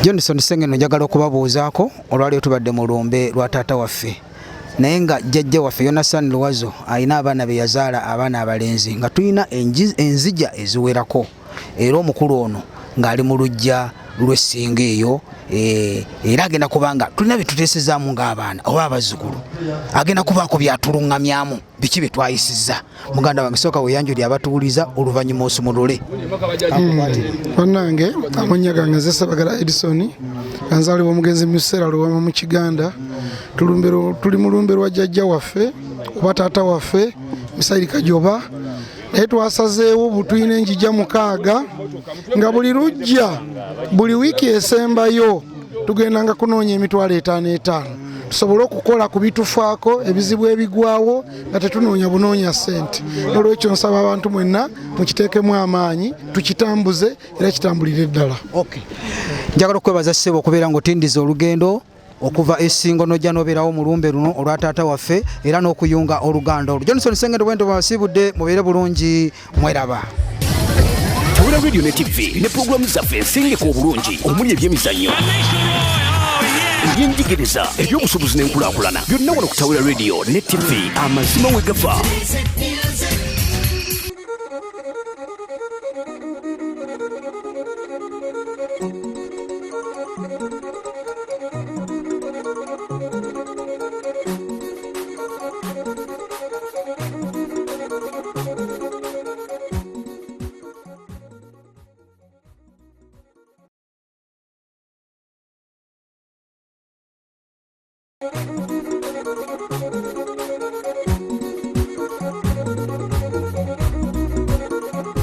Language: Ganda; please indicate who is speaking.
Speaker 1: Johnson Sengeno njagala okubabuuzaako olwali tubadde mu lumbe lwa taata waffe naye nga jjajja waffe Yonasan Luwazo alina abaana be yazaala abaana abalenzi nga tulina enzija eziwerako era omukulu ono ng'ali mu luggya lw'essinga eyo era agenda kubanga tulina bye tuteesezaamu ng'abaana oba abazzukulu agenda kubaako byatuluŋŋamyamu biki bye twayisizza muganda wange sooka weyanjuli abatuwuliza oluvannyuma osumulule.
Speaker 2: Bannange amannya gange nze Ssebaggala Edison anzaalibwa omugenzi mu biseera Luwama mu Kiganda tuli mu lumbe lwa jjajja waffe oba taata waffe Misairi Kajoba naye twasazeewo butuyina enjija 6 nga buli lujja buli wiiki esembayo tugendanga kunoonya emitwalo 5 tusobole okukola ku bitufaako ebizibu ebigwawo nga tetunoonya bunoonya ssente. Olwekyo nsaba abantu mwenna mukiteekemu amaanyi tukitambuze era kitambulire ddala.
Speaker 1: Njagala okwebaza ssebo okubeera ng'otindiza olugendo okuva essingo nojja nobeerawo mu lumbe luno olwa taata waffe era n'okuyunga oluganda olwo. Johnson Sengendo bwendo bwasibudde mubeere bulungi mweraba.
Speaker 3: Tawula Radio ne TV ne programu zaffe ensengeka obulungi omuli ebyemizannyo ebyenjigiriza ebyobusuubuzi n'enkulaakulana byonna wano ku Tawula Radio ne TV amazima we gafa.